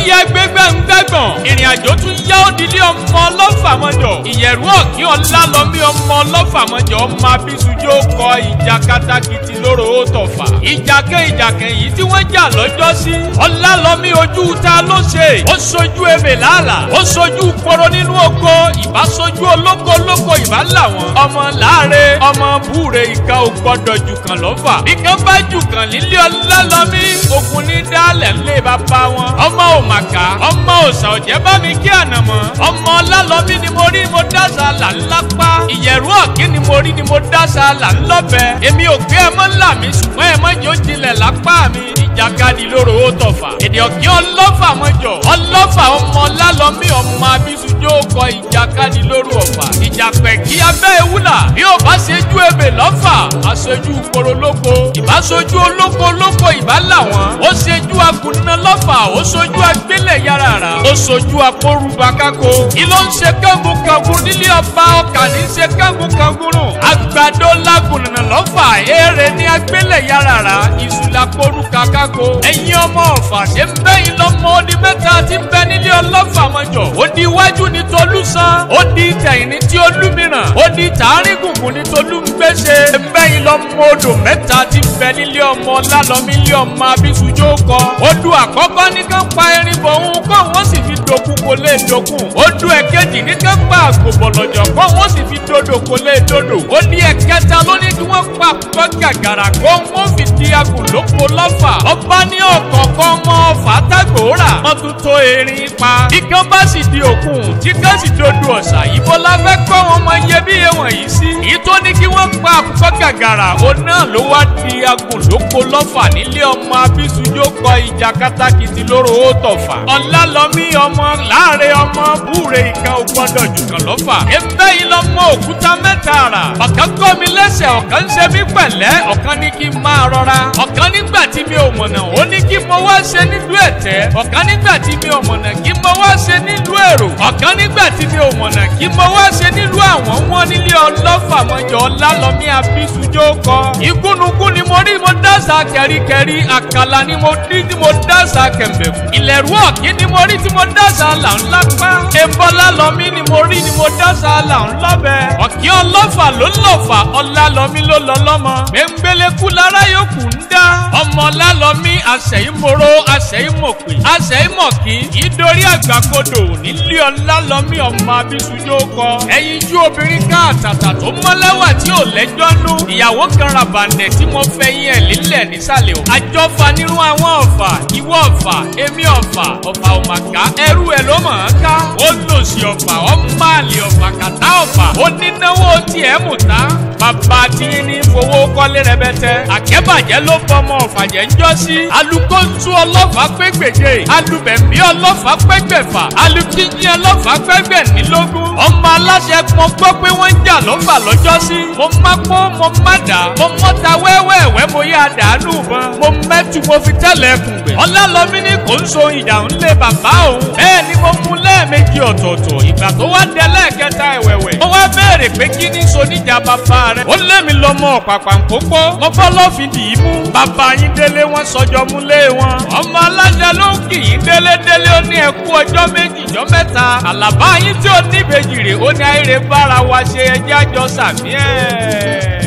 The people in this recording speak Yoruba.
yẹ gbẹgbẹ̀ngbẹ̀gbọ̀n ìrìn àjò tún yá òdìlé ọmọ ọlọ́fà mọ́jọ ìyẹ̀rú ọ̀kín ọlálọ́mí ọmọ ọlọ́fà mọ́jọ ọmọ abísújó kọ ìjà katakiti lóró ó tọ̀fà ìjàkẹ́ yìí tí wọ́n jà lọ́jọ́ sí ọlálọ́mí ojú ta ló ṣe ó sojú ebè làálà ó sojú koro nínú oko ìbá sojú olóko ìbá làwọn ọmọ láàre ọmọ búre ìka ò gbọdọ̀ jù kàn lọ́fà bí kan bá jù kàn nílé ọlálọ́mí ogun ní dálẹ̀ ńlẹ̀ bàbá wọn ọmọ òmàkà ọmọ òsà ọ̀jẹ̀ bá mi kí ànàmọ́ ọmọ ọlálọ́mí ni mo rí mo dáṣà là ńlápá ìyẹ̀rú ọ̀kín ni mo rí ni mo dáṣà là ńlọ́bẹ èmi ò gbé ẹmọ ńlá mi ṣùgbọ́n ẹmọ jò jinlẹ̀ lápá mi ìjàkadì lóró ó tọ̀fà èdè ọ̀kín ọlọ́fà mọ́jọ ọlọ́fà ọmọ ọlálọ́mí ọmọ abísújó kọ ìjàkadì lóró ọ̀fà ìjàpẹ̀ kí abẹ́ ewúlà bí ò bá ṣejú ebè lọ́fà aṣojú koro lóko ìbá ṣojú olóko ìbá làwọn ó ṣejú agunná lọ́fà ó ṣojú agbélẹ̀ yàrá rà ó ṣojú akórúba kákó kí ló ń ṣe kángunkangun nílé ọba ọkà ní ṣe kángunkangun rùn àgbàdo lágùnnà lọ́fà èrè ní agbélẹ̀ yàrá rà ìṣúlá kórúka kákó ẹ̀yin ọmọ ọ̀fà ṣe ń bẹ́yìn lọ́mọ ó di mẹ́ta tí ń bẹ nílé ọlọ́fà mọ́jọ ó di iwájú ní tolúsan ó di tẹ̀yìn ní tí olúmìràn ó di tàárín gbùngbùn ní tolúmbéṣe ń bẹ́yìn lọ́mọ odò mẹ́ta tí ń bẹ nílé ọmọ ọlálọ́mí ilé ọmọ abísújó kọ odò àkọ́kọ́ ní ká pa erin bọ̀ òun kọ́ wọ́n sì fi dokun kò lè dokun odò ẹ̀kejì ní ká pa àgbòbọ̀lọ̀jọ̀ kọ́ wọ́n sì fi dodo kò lè dodo ó ní ẹ̀kẹta ló ní kí wọ́n pa àkùkọ gàgàrà kó wọ́n fi di agùnlóko lọ́fà ọba ní ọ̀kọ̀ọ̀kan ọmọ ọ̀fà tágbòórà wọ́n tún tó erin pa bí kan bá sì di òkun tí kan sì dodo ọ̀sà ìbò la fẹ́ kọ́ wọn mọ iyebíye wọ̀nyí sí èyí tó ní kí wọ́n pa àkùkọ gàgàrà ó náà ló wá di agùnlóko lọ́fà nílé ọmọ abísújó kọ ìjà katakiti lóró ó tọ̀fà ọlálọ́mí ọmọ láàre ọmọ búre ìka ò gbọdọ̀ jù kàn lọ́fà ẹ̀ńbẹ́ yìí lọ́mọ òkúta mẹ́ta àrà ọ̀kan kọ́ mi lẹ́sẹ̀ ọ̀kan ṣe mí pẹ̀lẹ́ ọ̀kan ní kí n máa rọra ọ̀kan nígbà tí mi ò mọ̀nà ó ní kí mo wá ṣe nílùú ẹ̀tẹ́ ọ̀kan nígbà tí mi ò mọ̀nà kí mo wá ṣe nílùú èrò ọ̀kan nígbà tí mi ò mọ̀nà kí mo wá ṣe nílùú àwọn wọn nílé ọlọ́fà mọ́jọ ọlálọ́mí abísújó kọ igúnnugún ni mo rí mo dáṣà kẹríkẹrí àkàlà ni mo rí tí mo dáṣà kẹ̀mbẹ̀kù ìlẹ̀rú ọ̀kín ni mo rí tí mo dáṣà là ń lápá ẹ̀bọ́lálọ́mí ni mo rí ni mo dáṣà là ń lọ́bẹ ọ̀kín ọlọ́fà ló lọ́fà ọlálọ́mí ló lọ lọ́mọ gbẹ̀ngbẹ̀lẹ̀kú lára yòókù ń dá ọmọ ọlálọ́mí àṣẹ̀yìnmòró àṣẹ̀yìnmọ̀pẹ̀ àṣẹ̀yìnmọ̀kí ìdórí àgbàkodò nílé ọlálọ́mí ọmọ abísújó kọ ẹ̀yin jú obìnrin ká àtàtà tó mọ́lẹ́wà tí ò lẹ́jọ́ nú ìyàwó kan ràbàndẹ̀ tí mo fẹ́ yín ẹ̀ lílẹ̀ nísàlẹ̀ o àjọfà nírú àwọn ọ̀fà ìwọ ọ̀fà èmi ọ̀fà ọ̀fà òmàká ẹrú ẹ̀ ló mọ̀ ọ́n ká ó lòsì ọ̀fà ọmọ àlè ọ̀fà kàtá ọ̀fà ó nínáwó tiẹ̀ mú ta bàbá tí ní fowó kọ́lé rẹpẹtẹ àkẹ́bàjẹ́ ló fọmọ ọ̀fà jẹ́ ń jọ́ sí alukóńtù ọlọ́fà pégbèje alubẹ̀mí ọlọ́fà pégbèfà alukíjí ọlọ́fà pégbènílógún ọmọ aláṣẹ pọn gbọ́ pé wọ́n ń jà lọ́fà lọ́jọ́ sí mo má pọ́ mo má dà mo mọ́ta wẹ́wẹ́wẹ́ mo yá dànù bọ́n mo mẹ́tù mo fi tẹ́lẹ̀ kùn gbẹ̀ ọlálọ́mí ní kò ń so ìjà ń lé bàbá òun bẹ́ẹ̀ ni mo mú lẹ́ẹ̀mejì ọ̀tọ̀ọ̀tọ̀ ìgbà tó wá dé lẹ́ẹ̀kẹta ẹ̀wẹ̀wẹ̀ mo wá béèrè pé kí ní so níjà bàbá rẹ̀ ó lé mi lọ́mọ ọ̀pàpà ń kókó mo fọ́ lọ́ọ̀fin dì í mú bàbá yín délé wọn sọjọ́ mú lé wọn ọmọ alájà ló ń kì í délé ó ní ẹkú ọjọ́ méjì ọjọ́ mẹ́ta àlàbá yín tí ó níbejì rè ó ní àìrè bára wa ṣe ẹjẹ́ àjọ sàmí ẹ̀.